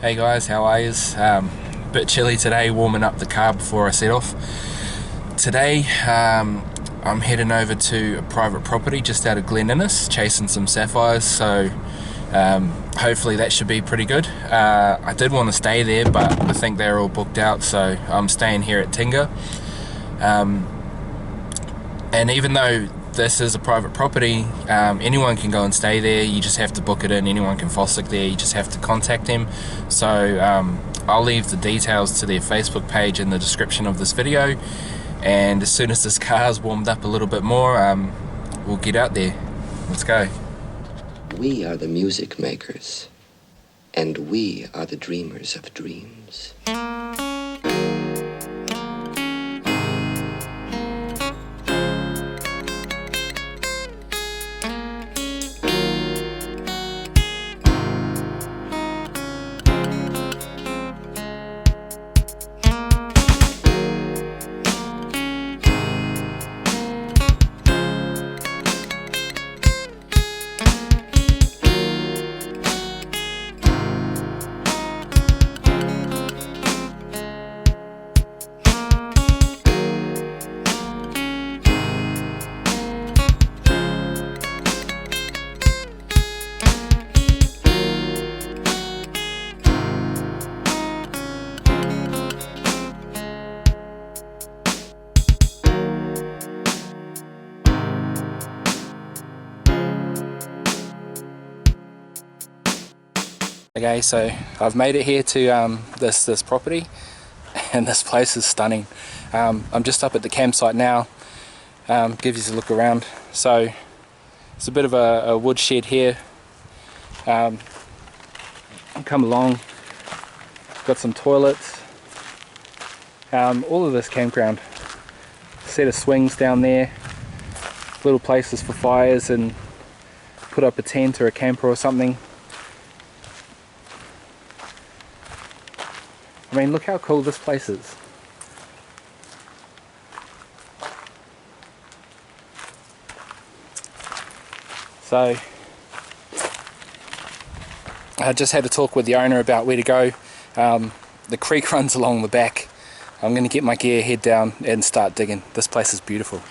Hey guys, how are yous? Bit chilly today, warming up the car before I set off. Today I'm heading over to a private property just out of Glen, chasing some sapphires, so hopefully that should be pretty good. I did want to stay there, but I think they're all booked out, so I'm staying here at Tinga. And even though this is a private property, anyone can go and stay there. You just have to book it in. Anyone can fossick there. You just have to contact them. So I'll leave the details to their Facebook page in the description of this video, and as soon as this car's warmed up a little bit more, we'll get out there. Let's go. We are the music makers, and we are the dreamers of dreams. Okay, so I've made it here to this property, and this place is stunning. I'm just up at the campsite now. Gives you a look around. So it's a bit of a wood shed here. Come along, got some toilets. All of this campground, set of swings down there, little places for fires and put up a tent or a camper or something. I mean, look how cool this place is. So I just had a talk with the owner about where to go. The creek runs along the back. I'm going to get my gear, head down and start digging. This place is beautiful.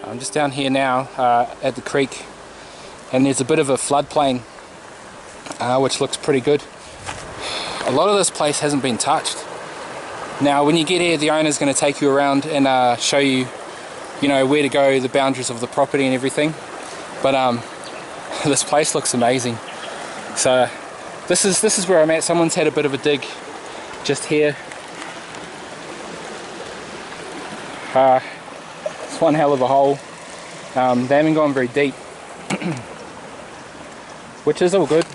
I'm just down here now at the creek, and there's a bit of a floodplain which looks pretty good. A lot of this place hasn't been touched. Now when you get here, the owner's going to take you around and show you, where to go, the boundaries of the property and everything. But this place looks amazing. So this is where I'm at. Someone's had a bit of a dig just here. It's one hell of a hole. They haven't gone very deep, which is all good.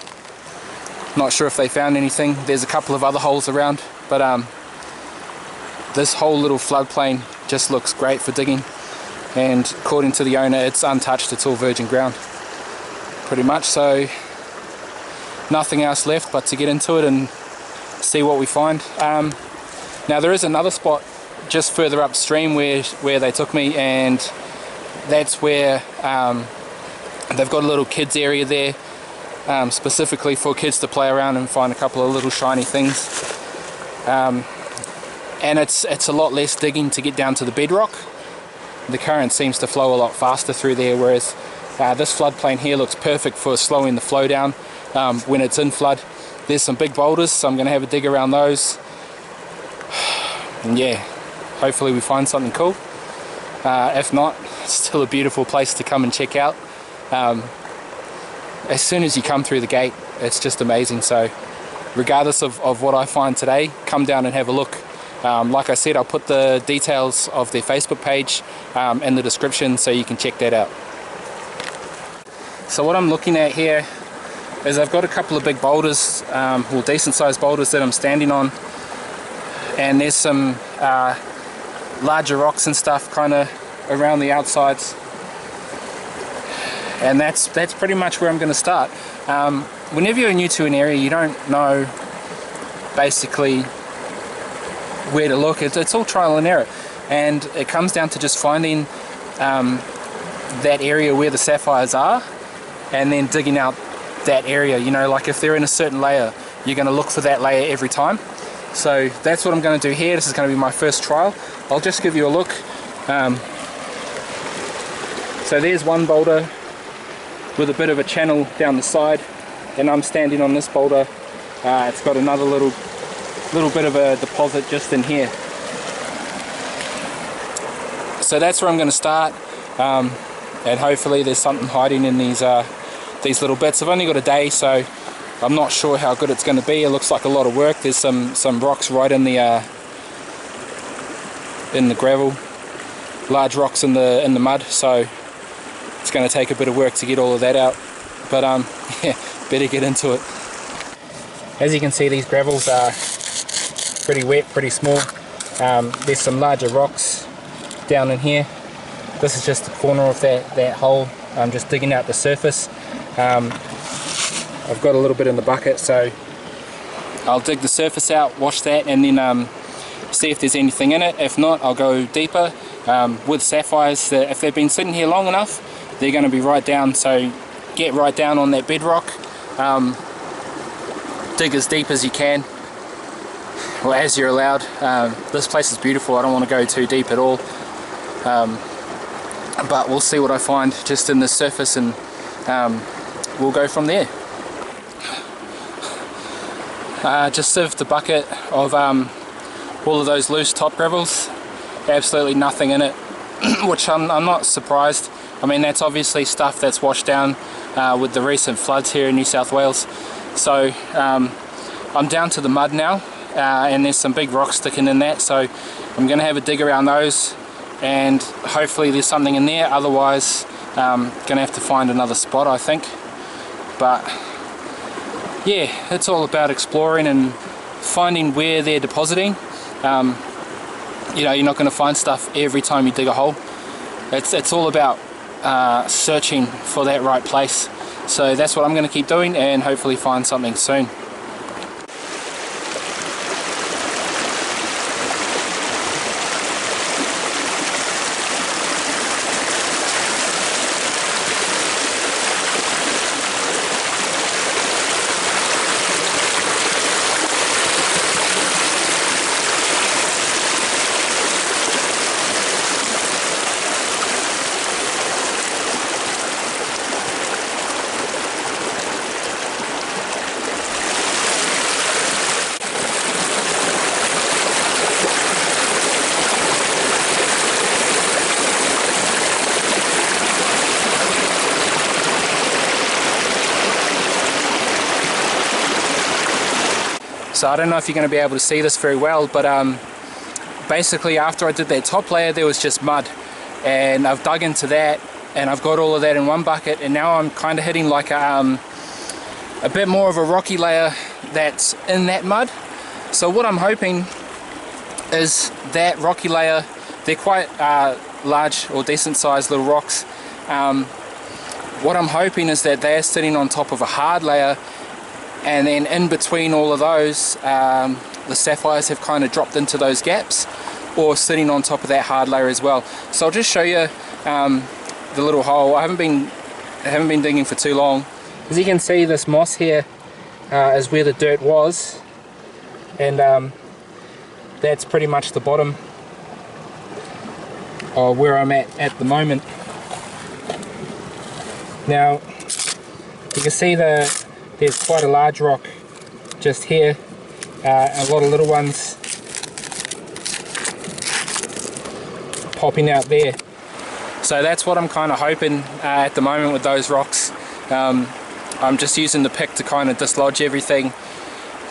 Not sure if they found anything. There's a couple of other holes around, but this whole little floodplain just looks great for digging, and according to the owner, it's untouched. It's all virgin ground pretty much, so nothing else left but to get into it and see what we find. Now there is another spot just further upstream where they took me, and that's where they've got a little kids area there, specifically for kids to play around and find a couple of little shiny things. And it's a lot less digging to get down to the bedrock. The current seems to flow a lot faster through there, whereas this floodplain here looks perfect for slowing the flow down when it's in flood. There's some big boulders, so I'm going to have a dig around those. And yeah, hopefully we find something cool. If not, it's still a beautiful place to come and check out. As soon as you come through the gate, it's just amazing. So regardless of what I find today, come down and have a look. Like I said, I'll put the details of their Facebook page in the description so you can check that out. So what I'm looking at here is I've got a couple of big boulders, or decent sized boulders that I'm standing on, and there's some larger rocks and stuff kind of around the outsides, and that's pretty much where I'm going to start. Whenever you're new to an area, you don't know basically where to look. It's all trial and error, and it comes down to just finding that area where the sapphires are and then digging out that area. You know, like if they're in a certain layer, you're going to look for that layer every time. So that's what I'm going to do here. This is going to be my first trial. I'll just give you a look. So there's one boulder with a bit of a channel down the side, and I'm standing on this boulder. It's got another little bit of a deposit just in here. So that's where I'm going to start, and hopefully there's something hiding in these little bits. I've only got a day, so I'm not sure how good it's going to be. It looks like a lot of work. There's some rocks right in the gravel, large rocks in the mud, so it's going to take a bit of work to get all of that out. But yeah, better get into it. As you can see, these gravels are pretty wet, pretty small. There's some larger rocks down in here. This is just the corner of that hole. I'm just digging out the surface. I've got a little bit in the bucket, so I'll dig the surface out, wash that, and then see if there's anything in it. If not, I'll go deeper. With sapphires, if they've been sitting here long enough, they're going to be right down, so get right down on that bedrock. Dig as deep as you can, or as you're allowed. This place is beautiful. I don't want to go too deep at all, but we'll see what I find just in the surface, and we'll go from there. Just sieved the bucket of all of those loose top gravels. Absolutely nothing in it, which I'm not surprised. I mean, that's obviously stuff that's washed down with the recent floods here in New South Wales. So I'm down to the mud now, and there's some big rocks sticking in that, so I'm going to have a dig around those, and hopefully there's something in there. Otherwise going to have to find another spot, I think. But yeah, it's all about exploring and finding where they're depositing. You know, you're not going to find stuff every time you dig a hole. It's all about searching for that right place. So that's what I'm going to keep doing, and hopefully find something soon. So I don't know if you're going to be able to see this very well, but basically after I did that top layer, there was just mud, and I've dug into that, and I've got all of that in one bucket, and now I'm kind of hitting like a bit more of a rocky layer that's in that mud. So what I'm hoping is that rocky layer, they're quite large or decent sized little rocks. What I'm hoping is that they're sitting on top of a hard layer, and then in between all of those, the sapphires have kind of dropped into those gaps, or sitting on top of that hard layer as well. So I'll just show you the little hole. I haven't been digging for too long. As you can see, this moss here is where the dirt was, and that's pretty much the bottom of where I'm at the moment. Now you can see there's quite a large rock just here, a lot of little ones popping out there. So that's what I'm kind of hoping at the moment with those rocks. I'm just using the pick to kind of dislodge everything,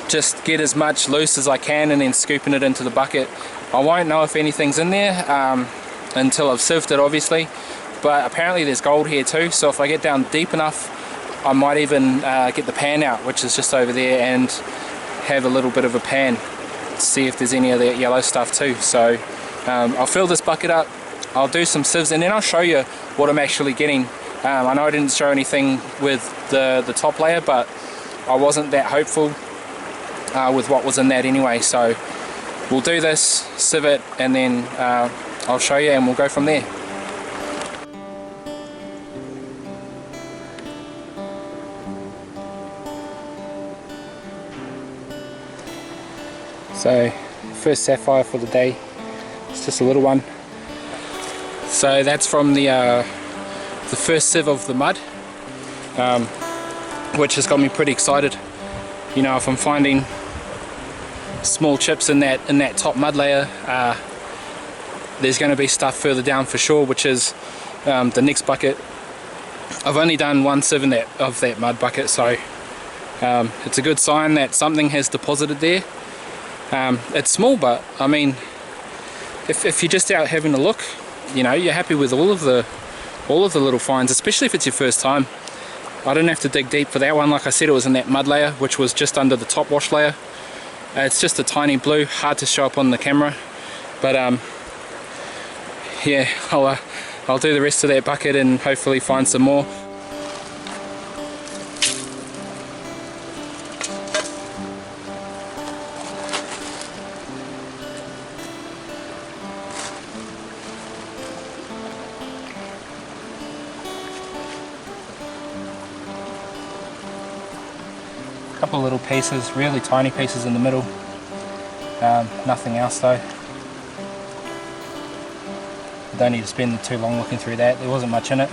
just get as much loose as I can and then scooping it into the bucket. I won't know if anything's in there until I've sieved it, obviously, but apparently there's gold here too, so if I get down deep enough I might even get the pan out, which is just over there, and have a little bit of a pan to see if there's any of that yellow stuff too. So I'll fill this bucket up, I'll do some sieves, and then I'll show you what I'm actually getting. I know I didn't show anything with the top layer, but I wasn't that hopeful with what was in that anyway, so we'll do this, sieve it, and then I'll show you and we'll go from there. So first sapphire for the day, it's just a little one. So that's from the first sieve of the mud, which has got me pretty excited. You know, if I'm finding small chips in that top mud layer, there's going to be stuff further down for sure, which is the next bucket. I've only done one sieve in of that mud bucket, so it's a good sign that something has deposited there. It's small, but I mean, if you're just out having a look, you know, you're happy with all of the little finds, especially if it's your first time. I didn't have to dig deep for that one. Like I said, it was in that mud layer, which was just under the top wash layer. It's just a tiny blue, hard to show up on the camera, but yeah, I'll do the rest of that bucket and hopefully find some more. Couple little pieces, really tiny pieces in the middle, nothing else though. Don't need to spend too long looking through that, there wasn't much in it.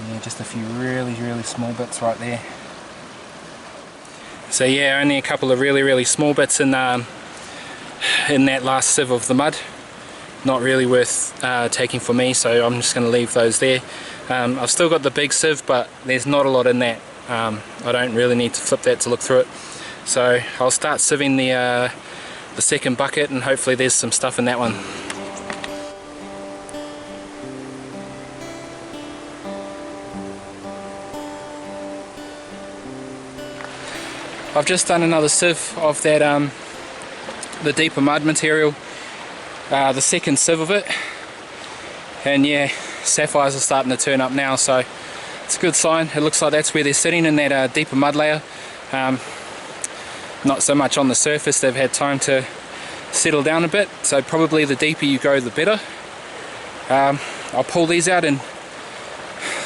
Yeah, just a few really small bits right there. So yeah, only a couple of really small bits in that last sieve of the mud. Not really worth taking for me, so I'm just going to leave those there. I've still got the big sieve, but there's not a lot in that. I don't really need to flip that to look through it. So I'll start sieving the second bucket, and hopefully there's some stuff in that one. I've just done another sieve of that the deeper mud material, the second sieve of it, and yeah, sapphires are starting to turn up now, so it's a good sign. It looks like that's where they're sitting, in that deeper mud layer. Not so much on the surface, they've had time to settle down a bit, so probably the deeper you go the better. I'll pull these out and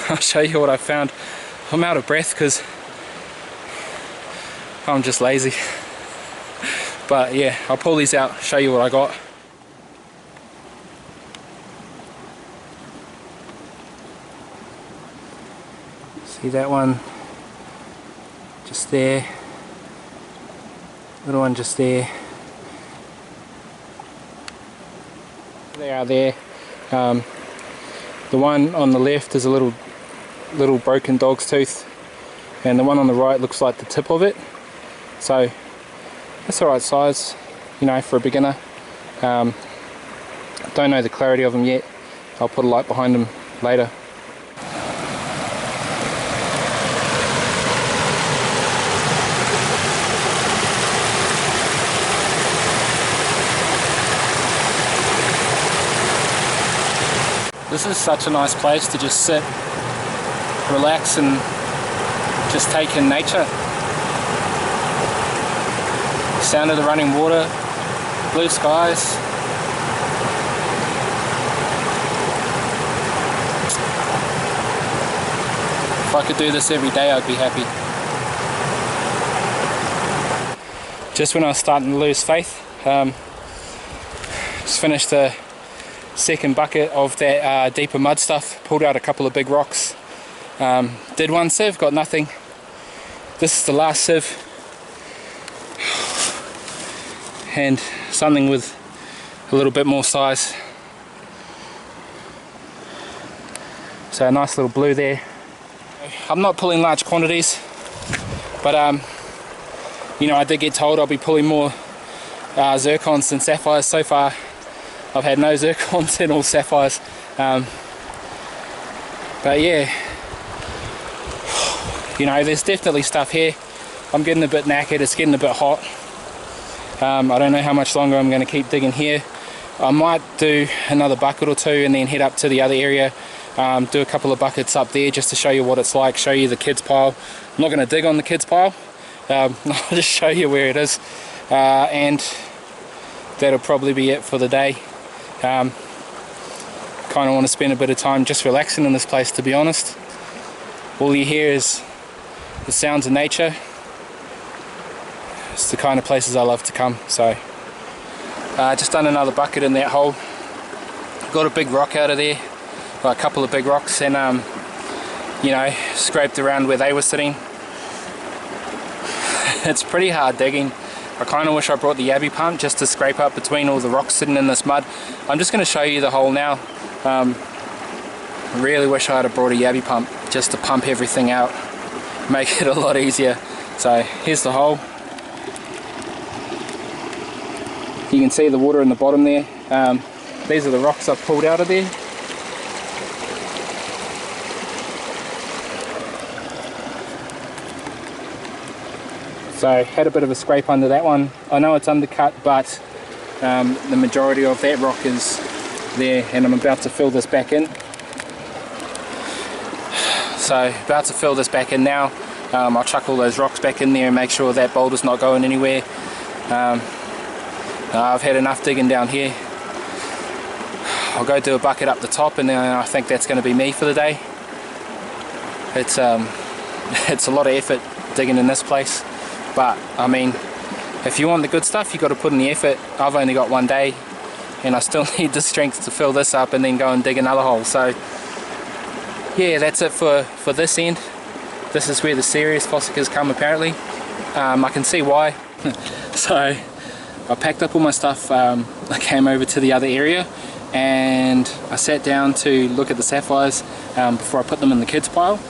I'll show you what I found. I'm out of breath because I'm just lazy, but yeah, I'll pull these out, show you what I got. See that one just there, little one just there. They are there. The one on the left is a little broken dog's tooth, and the one on the right looks like the tip of it. So that's the right size, you know, for a beginner. Don't know the clarity of them yet. I'll put a light behind them later. This is such a nice place to just sit, relax, and just take in nature. Sound of the running water, blue skies. If I could do this every day, I'd be happy. Just when I was starting to lose faith, just finished the second bucket of that deeper mud stuff, pulled out a couple of big rocks, did one sieve, got nothing. This is the last sieve, and something with a little bit more size. So a nice little blue there. I'm not pulling large quantities, But you know, I did get told I'll be pulling more zircons than sapphires. So far I've had no zircons and all sapphires. But yeah, you know, there's definitely stuff here. I'm getting a bit knackered, it's getting a bit hot. I don't know how much longer I'm going to keep digging here. I might do another bucket or two and then head up to the other area, do a couple of buckets up there just to show you what it's like, show you the kids pile. I'm not going to dig on the kids pile, I'll just show you where it is, and that'll probably be it for the day. Kind of want to spend a bit of time just relaxing in this place, to be honest. All you hear is the sounds of nature. It's the kind of places I love to come. So just done another bucket in that hole, got a big rock out of there, well, a couple of big rocks, and you know, scraped around where they were sitting. It's pretty hard digging. I kind of wish I brought the yabby pump just to scrape up between all the rocks sitting in this mud. I'm just going to show you the hole now. I really wish I had brought a yabby pump just to pump everything out, make it a lot easier. So here's the hole. You can see the water in the bottom there. These are the rocks I've pulled out of there. So had a bit of a scrape under that one. I know it's undercut, but the majority of that rock is there, and I'm about to fill this back in. So about to fill this back in now. I'll chuck all those rocks back in there and make sure that boulder's not going anywhere. I've had enough digging down here. I'll go do a bucket up the top, and then I think that's going to be me for the day. It's a lot of effort digging in this place, but I mean, if you want the good stuff, you got to put in the effort. I've only got one day, and I still need the strength to fill this up and then go and dig another hole. So yeah, that's it for this end. This is where the serious fossickers come, apparently. I can see why. So I packed up all my stuff. I came over to the other area and I sat down to look at the sapphires before I put them in the kids pile,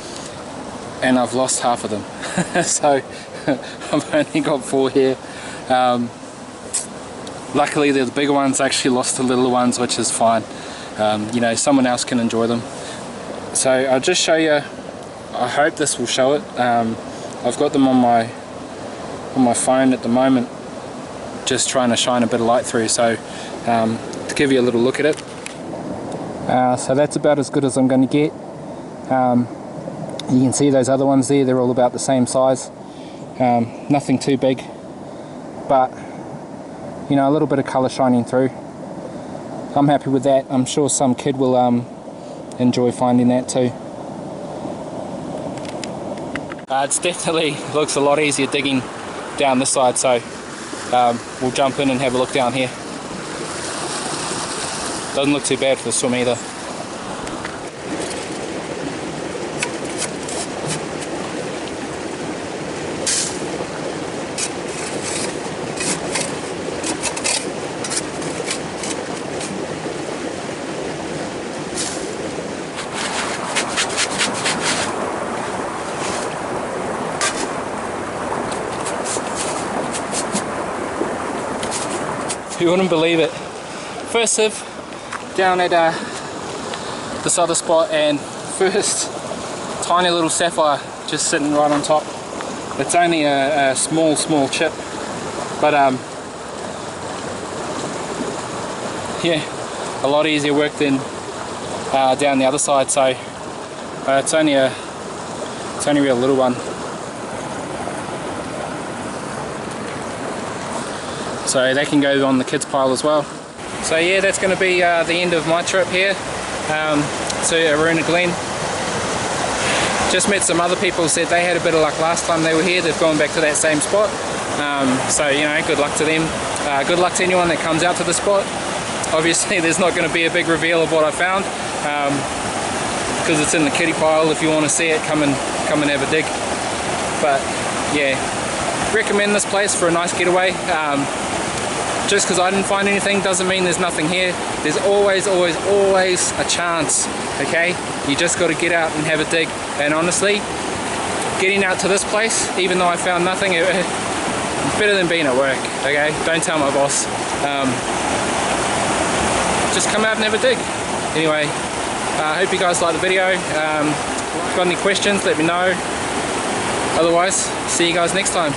and I've lost half of them. So I've only got 4 here. Luckily they're the bigger ones. I actually lost the little ones, which is fine. You know, someone else can enjoy them. So I'll just show you. I hope this will show it. I've got them on my phone at the moment, just trying to shine a bit of light through. So to give you a little look at it. So that's about as good as I'm going to get. You can see those other ones there, they're all about the same size. Nothing too big, but you know, a little bit of colour shining through. I'm happy with that. I'm sure some kid will enjoy finding that too. It definitely looks a lot easier digging down this side, so we'll jump in and have a look down here. Doesn't look too bad for the swim either. You wouldn't believe it. First sieve down at this other spot, and first tiny little sapphire just sitting right on top. It's only a small chip, but yeah, a lot easier work than down the other side. So it's only a real little one. So they can go on the kids pile as well. So yeah, that's going to be the end of my trip here to Aroona Glen. Just met some other people, said they had a bit of luck last time they were here. They've gone back to that same spot. So you know, good luck to them. Good luck to anyone that comes out to the spot. Obviously there's not going to be a big reveal of what I found, because it's in the kiddie pile. If you want to see it, come and have a dig. But yeah, recommend this place for a nice getaway. Just because I didn't find anything doesn't mean there's nothing here. There's always a chance, okay? You just got to get out and have a dig. And honestly, getting out to this place, even though I found nothing, it's better than being at work, okay? Don't tell my boss. Just come out and have a dig. Anyway, I hope you guys like the video. If you've got any questions, let me know. Otherwise, see you guys next time.